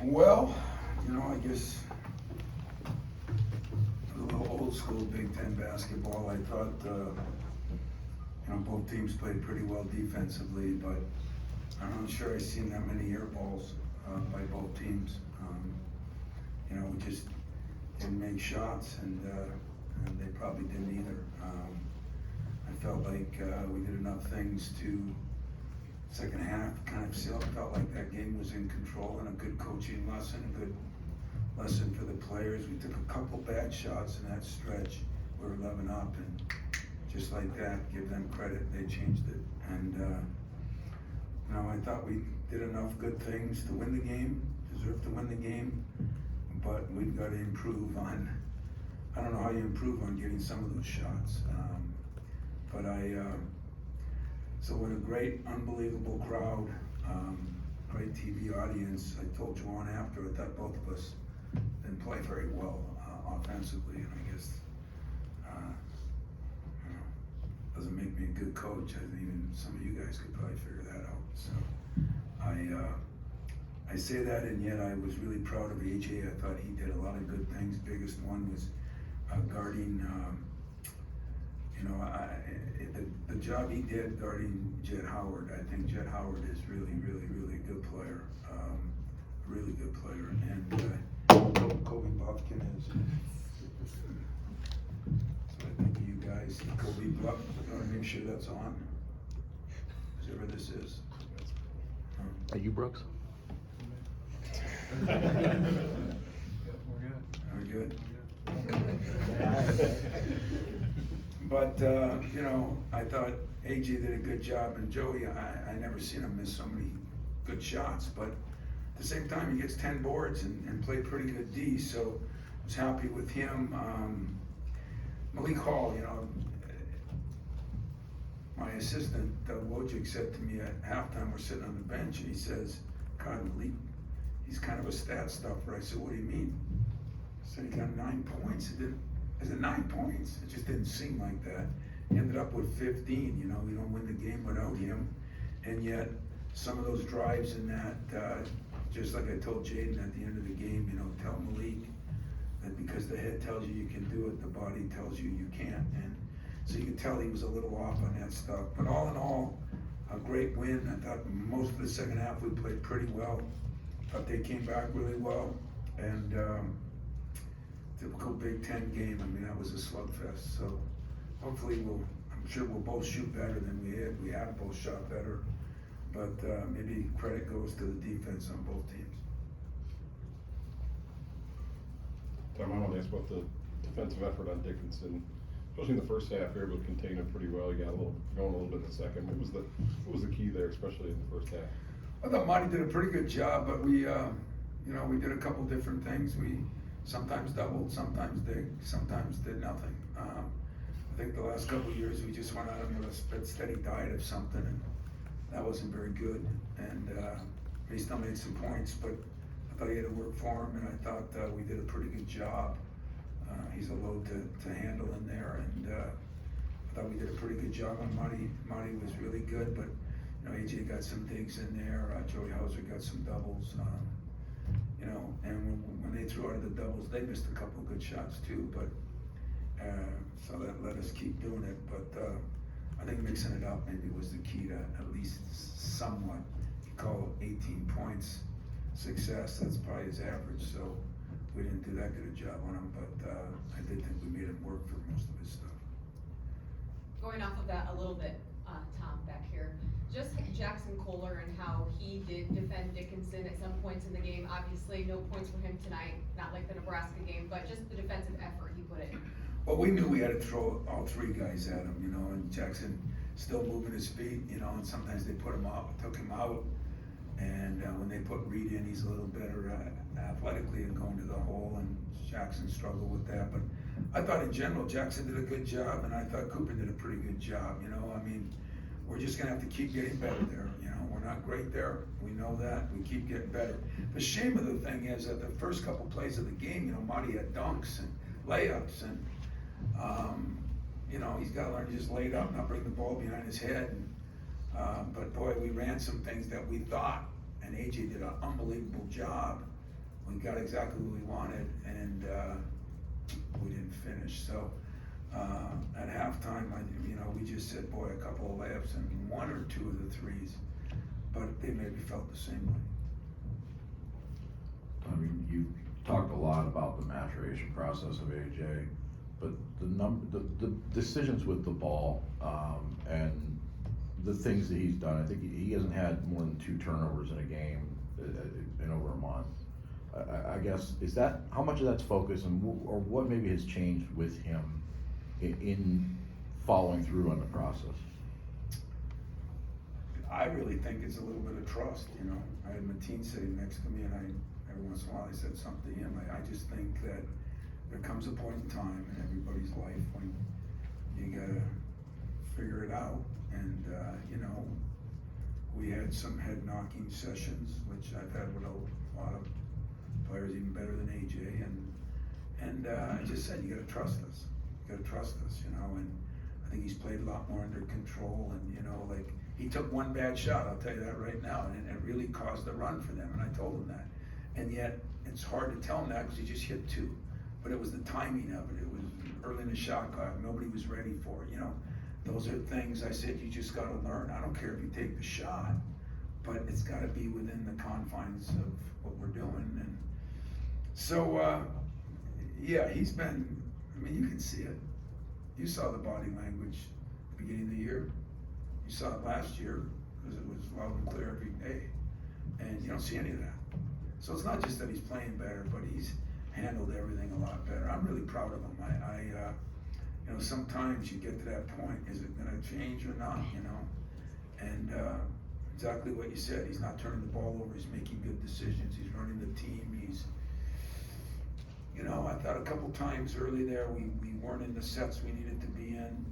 Well, I guess a little old school Big Ten basketball. I thought, both teams played pretty well defensively, but I'm not sure I've seen that many air balls by both teams. We just didn't make shots, and they probably didn't either. I felt like we did enough things to second half kind of still felt like that game was in control, and a good coaching lesson, a good lesson for the players. We took a couple bad shots in that stretch. We were 11 up, and just like that, give them credit, they changed it. And I thought we did enough good things to win the game, deserved to win the game, but we've got to improve on, I don't know how you improve on getting some of those shots. So what a great, unbelievable crowd, great TV audience. I told Juwan after, I thought both of us didn't play very well offensively, and I guess doesn't make me a good coach. I think even some of you guys could probably figure that out. So I say that, and yet I was really proud of AJ. I thought he did a lot of good things. Biggest one was guarding. The job he did guarding Jett Howard. I think Jett Howard is really, really, really a good player. Really good player. And Kobe Buffkin is. So I think you guys, Kobe Buffkin, I want to make sure that's on. Whatever this is. Are you Brooks? We're good. But, I thought AJ did a good job, and Joey, I never seen him miss so many good shots, but at the same time, he gets 10 boards and played pretty good D, so I was happy with him. Malik Hall, my assistant, Wojcik, said to me at halftime, we're sitting on the bench, and he says, God, Malik, he's kind of a stat stuffer. I said, what do you mean? I said, he got 9 points. I said, 9 points? It just didn't seem like that. He ended up with 15, we don't win the game without him. And yet, some of those drives in that, just like I told Jaden at the end of the game, tell Malik that because the head tells you can do it, the body tells you can't. And so you could tell he was a little off on that stuff. But all in all, a great win. I thought most of the second half we played pretty well. Thought they came back really well. And typical Big Ten game. That was a slugfest. So hopefully I'm sure we'll both shoot better than we had. We have both shot better. But maybe credit goes to the defense on both teams. Tom, I want to ask about the defensive effort on Dickinson. Especially in the first half, you were able to contain him pretty well. You got going a little bit in the second. What was the key there, especially in the first half? I thought Marty did a pretty good job, but we did a couple different things. We sometimes doubled, sometimes sometimes did nothing. I think the last couple of years we just went out on a steady diet of something, and that wasn't very good. And he still made some points, but I thought he had to work for him, and I thought we did a pretty good job. He's a load to handle in there, and I thought we did a pretty good job on Marty. Marty was really good, but AJ got some digs in there. Joey Hauser got some doubles. And when they threw out of the doubles, they missed a couple of good shots too. But so that let us keep doing it. But I think mixing it up maybe was the key to at least somewhat. You call 18 points success. That's probably his average. So we didn't do that good a job on him. But I did think we made him work for most of his stuff. Going off of that a little bit, Tom, back here. Just Jackson Kohler and how he did defend Dickinson at some points in the game. Obviously, no points for him tonight, not like the Nebraska game, but just the defensive effort he put in. Well, we knew we had to throw all three guys at him, and Jackson still moving his feet, and sometimes they put him out, took him out, and when they put Reed in, he's a little better athletically and going to the hole, and Jackson struggled with that. But I thought in general, Jackson did a good job, and I thought Cooper did a pretty good job, We're just gonna have to keep getting better there. We're not great there. We know that. We keep getting better. The shame of the thing is that the first couple plays of the game, Marty had dunks and layups, and he's got to learn to just lay it up, not bring the ball behind his head. But boy, we ran some things that we thought, and AJ did an unbelievable job we got exactly what we wanted, and we didn't finish. So at halftime, we just said, boy, a couple of layups and one or two of the threes, but they maybe felt the same way. I mean, you talked a lot about the maturation process of AJ, but the decisions with the ball, and the things that he's done, I think he hasn't had more than 2 turnovers in a game in over a month. I guess, how much of that's focus, or what maybe has changed with him in following through on the process? I really think it's a little bit of trust, I had Mateen sitting next to me, and every once in a while I said something to him. I just think that there comes a point in time in everybody's life when you gotta figure it out, and we had some head knocking sessions, which I've had with a lot of players, even better than AJ, and I just said, you gotta trust us, and I think he's played a lot more under control, and like, he took one bad shot, I'll tell you that right now, and it really caused a run for them, and I told him that. And yet, it's hard to tell him that because he just hit 2. But it was the timing of it. It was early in the shot clock. Nobody was ready for it, Those are things I said you just gotta learn. I don't care if you take the shot, but it's gotta be within the confines of what we're doing. And so, yeah, he's been, you can see it. You saw the body language at the beginning of the year. You saw it last year, because it was loud and clear every day. And you don't see any of that. So it's not just that he's playing better, but he's handled everything a lot better. I'm really proud of him. Sometimes you get to that point, is it gonna change or not, And exactly what you said, he's not turning the ball over, he's making good decisions, he's running the team, I thought a couple times early there, we weren't in the sets we needed to be in.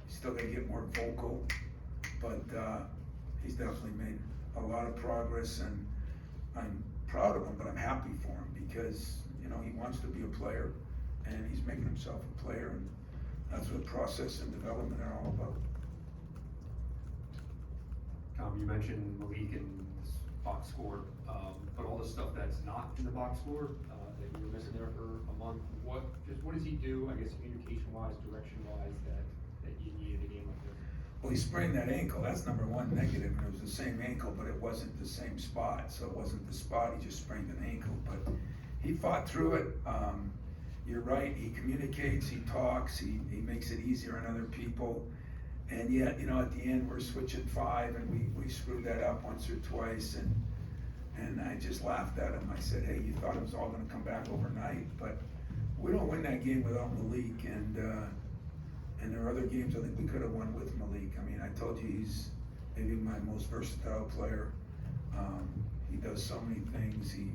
He's still gotta get more vocal, but he's definitely made a lot of progress, and I'm proud of him, but I'm happy for him because, he wants to be a player, and he's making himself a player, and that's what process and development are all about. Tom, you mentioned Malik and this box score, but all the stuff that's not in the box score, that you were missing there for a month, what does he do, I guess, communication-wise, direction-wise, that you needed a game like this? Well, he sprained that ankle, that's number one negative, and it was the same ankle, but it wasn't the same spot, so it wasn't the spot, he just sprained an ankle, but he fought through it. You're right, he communicates, he talks, he makes it easier on other people, and yet, at the end, we're switching 5, and we screwed that up once or twice, and I just laughed at him. I said, hey, you thought it was all gonna come back overnight, but we don't win that game without Malik, and there are other games I think we could have won with Malik. I told you he's maybe my most versatile player. He does so many things. He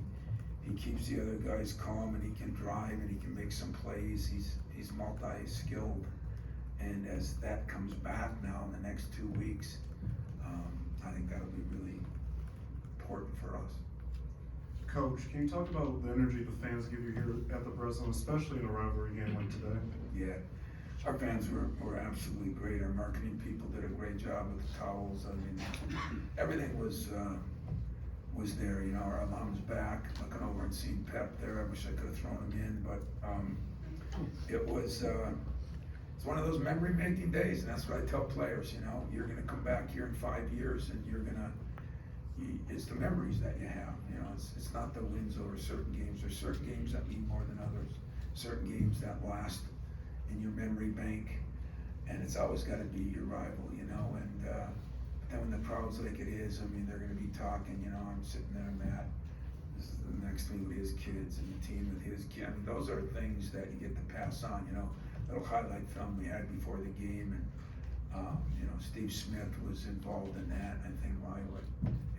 keeps the other guys calm, and he can drive, and he can make some plays. He's multi-skilled, and as that comes back now in the next 2 weeks, I think that'll be really important for us. Coach, can you talk about the energy the fans give you here at the Breslin, especially in a rivalry game like today? Yeah, our fans were absolutely great. Our marketing people did a great job with the towels. Everything was there. Our alum's back, looking over and seeing Pep there. I wish I could have thrown him in, but it's one of those memory-making days, and that's what I tell players. You're going to come back here in 5 years, and it's the memories that you have. It's not the wins over certain games. There's certain games that mean more than others. Certain games that last in your memory bank, and it's always got to be your rival. And then when the crowd's like it is, they're going to be talking. I'm sitting there, Matt. This is the next thing with his kids, and the team with his kids. Those are things that you get to pass on. Little highlight film we had before the game, and Steve Smith was involved in that. I think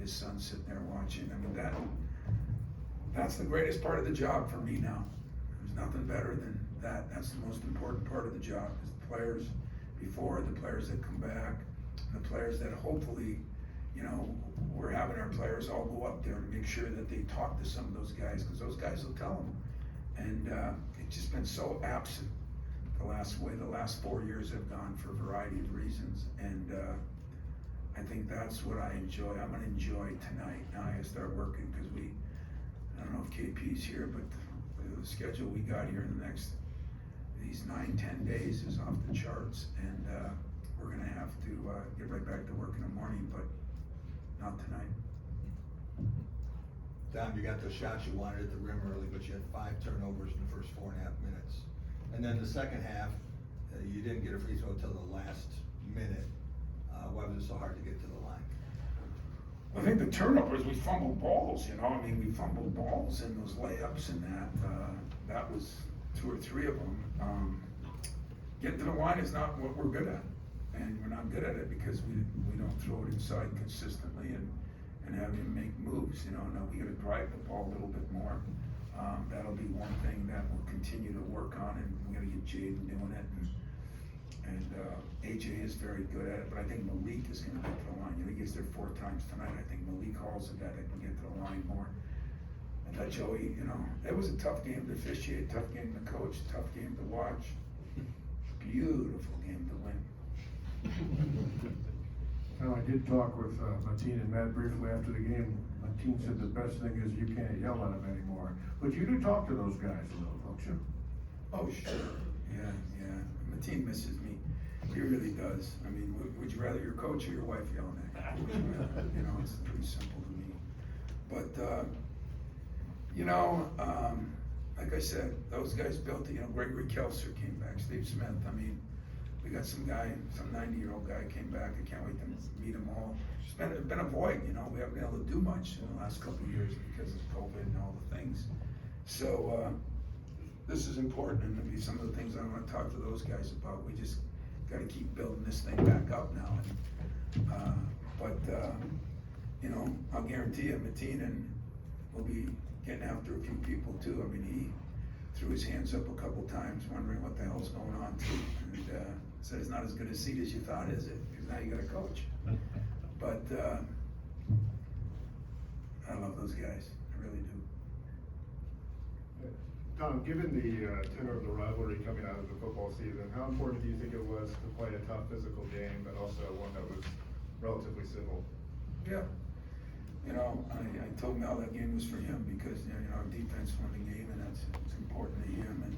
his son sitting there watching. That's the greatest part of the job for me now. There's nothing better than that. That's the most important part of the job, is the players before, the players that come back, and the players that hopefully, we're having our players all go up there to make sure that they talk to some of those guys, because those guys will tell them. And it's just been so absent the last 4 years have gone for a variety of reasons, and I think that's what I enjoy. I'm gonna enjoy tonight. Now I gotta start working, because I don't know if KP's here, but the schedule we got here in the next, these 9-10 days is off the charts, and we're gonna have to get right back to work in the morning, but not tonight. Tom, you got those shots you wanted at the rim early, but you had 5 turnovers in the first 4.5 minutes. And then the second half, you didn't get a free throw until the last minute. Why was it so hard to get to the line? I think the turnovers, we fumbled balls, you know, I mean, we fumbled balls in those layups and that was 2 or 3 of them. Getting to the line is not what we're good at, and we're not good at it because we don't throw it inside consistently and have him make moves, you know. Now we gotta drive the ball a little bit more. That'll be one thing that we'll continue to work on, and we gotta get Jaden doing it, and AJ is very good at it, but I think Malik is gonna get to the line. You know, he gets there 4 times tonight. I think Malik Hall's the guy that can get to the line more. I thought Joey, you know, it was a tough game to officiate, tough game to coach, tough game to watch. Beautiful game to win. Now, I did talk with Mateen and Matt briefly after the game. Mateen said the best thing is you can't yell at them anymore. But you do talk to those guys a little, don't you? Oh, sure, yeah. Mateen misses me. He really does. I mean, would you rather your coach or your wife yelling at you? Would you rather? You know, it's pretty simple to me. But, you know, like I said, those guys built it. You know, Gregory Kelser came back, Steve Smith. I mean, we got some 90-year-old guy came back. I can't wait to meet them all. It's been a void, you know. We haven't been able to do much in the last couple of years because of COVID and all the things. So, this is important, and it'll be some of the things I want to talk to those guys about. We just got to keep building this thing back up now. But you know, I'll guarantee you, Mateen will be getting after a few people too. I mean, he threw his hands up a couple times, wondering what the hell's going on too, and said it's not as good a seat as you thought, is it? Because now you got a coach. But I love those guys. I really do. Tom, given the tenor of the rivalry coming out of the football season, how important do you think it was to play a tough physical game, but also one that was relatively civil? Yeah. You know, I told Mel that game was for him because, you know, our defense won the game, and it's important to him. And,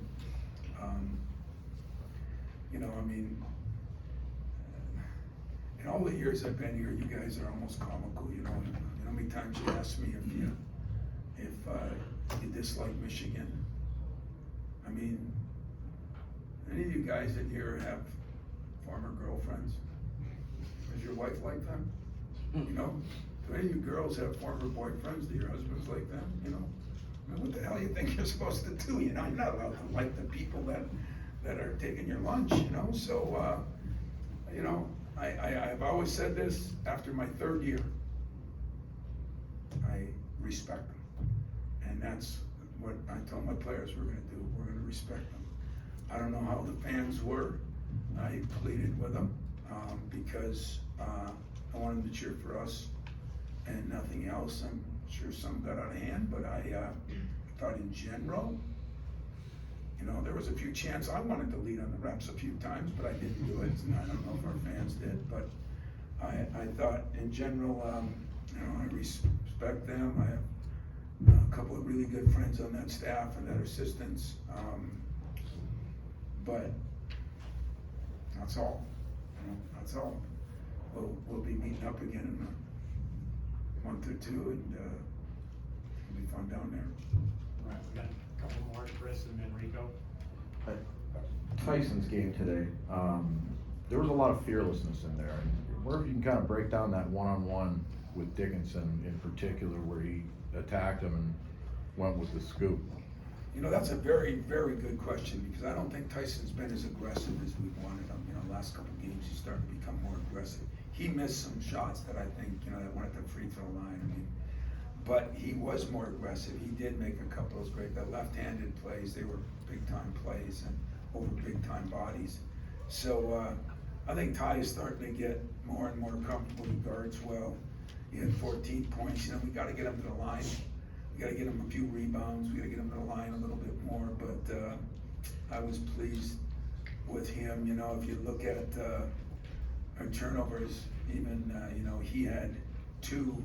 you know, I mean, in all the years I've been here, you guys are almost comical, you know. You know how many times you asked me if you dislike Michigan? I mean, any of you guys in here have former girlfriends? Does your wife like them? You know? Do any of you girls have former boyfriends? Do your husbands like them? You know? I mean, what the hell do you think you're supposed to do? You know, you're not allowed to like the people that are taking your lunch, you know? So, you know, I've always said this after my 3rd year. I respect them. And that's what I told my players we're gonna do. We're gonna respect them. I don't know how the fans were. I pleaded with them, because I wanted them to cheer for us and nothing else. I'm sure some got out of hand, but I thought in general, you know, there was a few chances. I wanted to lead on the reps a few times, but I didn't do it. And I don't know if our fans did, but I thought in general, you know, I respect them. I have a couple of really good friends on that staff and that assistants, but that's all. You know, that's all. We'll be meeting up again in a month or 2, and it'll be fun down there. All right, we got a couple more, Chris and then Rico. Tyson's game today, there was a lot of fearlessness in there. And where if you can kind of break down that one-on-one with Dickinson in particular, where he attacked him and went with the scoop? You know, that's a very, very good question, because I don't think Tyson's been as aggressive as we wanted him. You know, last couple games he started to become more aggressive. He missed some shots that I think, you know, that went at the free throw line. I mean, but he was more aggressive. He did make a couple of those great, the left-handed plays, they were big-time plays and over big-time bodies. So I think Ty is starting to get more and more comfortable. He guards well. He had 14 points. You know, we got to get him to the line. We got to get him a few rebounds. We got to get him to the line a little bit more. But I was pleased with him. You know, if you look at our turnovers, even you know, he had 2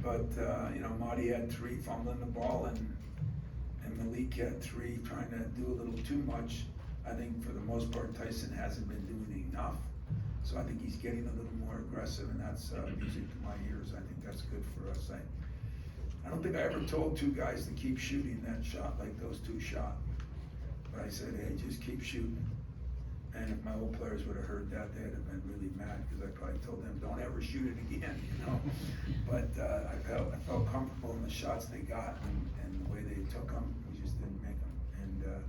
But, you know, Marty had 3 fumbling the ball, and Malik had 3 trying to do a little too much. I think for the most part, Tyson hasn't been doing enough. So I think he's getting a little more aggressive, and that's music to my ears. I think that's good for us. I don't think I ever told 2 guys to keep shooting that shot like those 2 shot. But I said, hey, just keep shooting. And if my old players would have heard that, they'd have been really mad, because I probably told them, don't ever shoot it again, you know? But I felt comfortable in the shots they got, and the way they took them, we just didn't make them. And,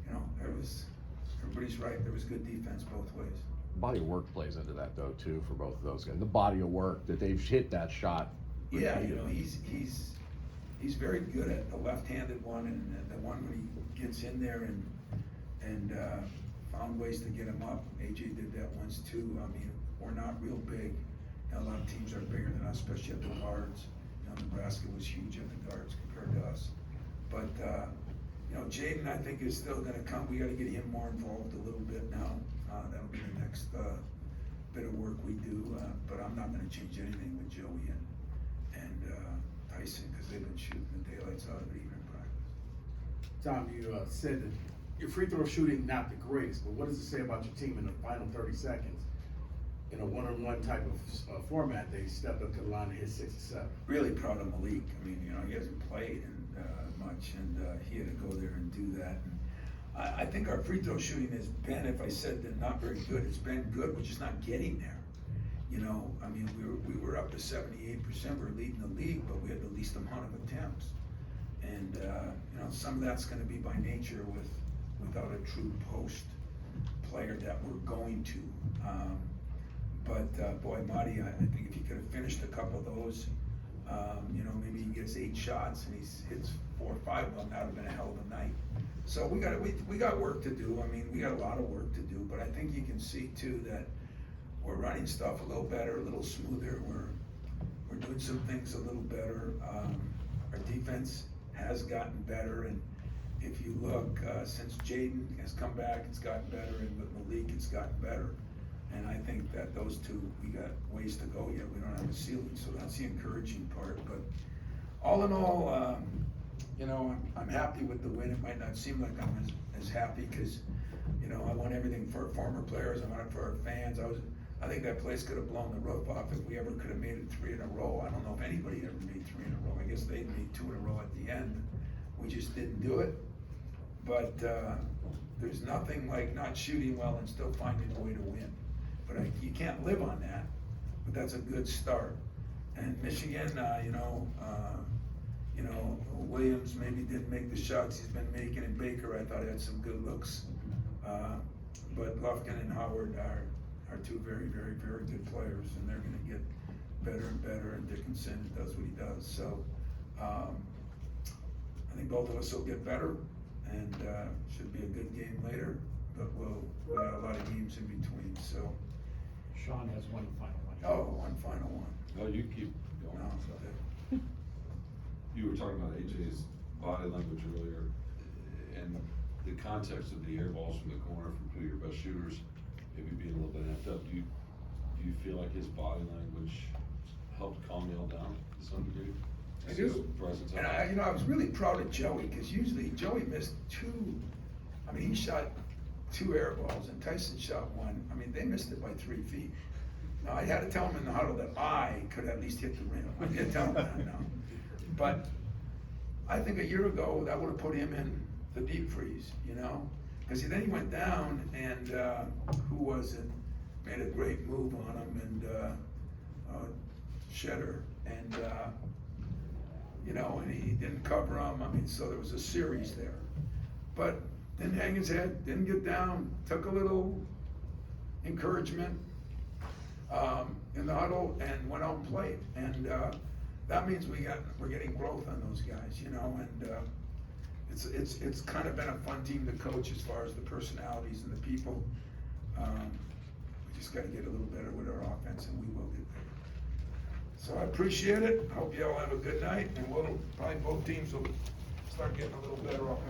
you know, everybody's right, there was good defense both ways. Body of work plays into that though, too, for both of those guys. The body of work that they've hit that shot. Yeah, you know, he's very good at the left-handed one, and the one when he gets in there and found ways to get him up. AJ did that once too. I mean, we're not real big. You know, a lot of teams are bigger than us, especially at the guards. You know, Nebraska was huge at the guards compared to us. But, you know, Jaden, I think, is still gonna come. We gotta get him more involved a little bit now. That'll be the next bit of work we do. But I'm not gonna change anything with Joey and Tyson, because they've been shooting the daylights out of it even in practice. Tom, you said that your free throw shooting not the greatest, but what does it say about your team in the final 30 seconds? In a one-on-one type of format, they stepped up to the line and hit 6 or 7. Really proud of Malik. I mean, you know, he hasn't played much, and he had to go there and do that. And I think our free throw shooting has been, if I said that not very good, it's been good, we're just not getting there. You know, I mean, we were up to 78%, we're leading the league, but we had the least amount of attempts. And, you know, some of that's gonna be by nature without a true post player that we're going to. But boy, Marty, I think if he could have finished a couple of those, you know, maybe he gets 8 shots and he hits 4 or 5 of them, that would have been a hell of a night. So we got work to do. I mean, we got a lot of work to do, but I think you can see too that we're running stuff a little better, a little smoother. We're doing some things a little better. Our defense has gotten better, and if you look, since Jaden has come back, it's gotten better, and with Malik, it's gotten better. And I think that those 2, we got ways to go yet. We don't have a ceiling, so that's the encouraging part. But all in all, you know, I'm happy with the win. It might not seem like I'm as happy, because, you know, I want everything for our former players. I want it for our fans. I think that place could have blown the roof off if we ever could have made it 3 in a row. I don't know if anybody ever made 3 in a row. I guess they made 2 in a row at the end. We just didn't do it. But there's nothing like not shooting well and still finding a way to win. But you can't live on that, but that's a good start. And Michigan, you know, Williams maybe didn't make the shots he's been making, and Baker, I thought, had some good looks. But Lufkin and Howard are 2 very, very, very good players, and they're gonna get better and better, and Dickinson does what he does. So I think both of us will get better, and should be a good game later, but we got a lot of games in between, so. Sean has one final one. Oh, one final one. No, you keep going. No, You were talking about AJ's body language earlier, and the context of the air balls from the corner from 2 of your best shooters, maybe being a little bit amped up. Do you feel like his body language helped calm y'all down to some degree? I do. Presence And out. you know, I was really proud of Joey, because usually Joey missed 2. I mean, he shot 2 air balls, and Tyson shot 1. I mean, they missed it by 3 feet. Now, I had to tell him in the huddle that I could at least hit the rim. I didn't tell him that now. But I think a year ago, that would have put him in the deep freeze, you know? Because then he went down, and who was it? Made a great move on him, and Shedder, and you know, and he didn't cover him. I mean, so there was a series there. But didn't hang his head, didn't get down, took a little encouragement in the huddle, and went out and played. And that means we're getting growth on those guys, you know, and it's kind of been a fun team to coach as far as the personalities and the people. We just got to get a little better with our offense, and we will get better. So I appreciate it. Hope you all have a good night, and probably both teams will start getting a little better offense.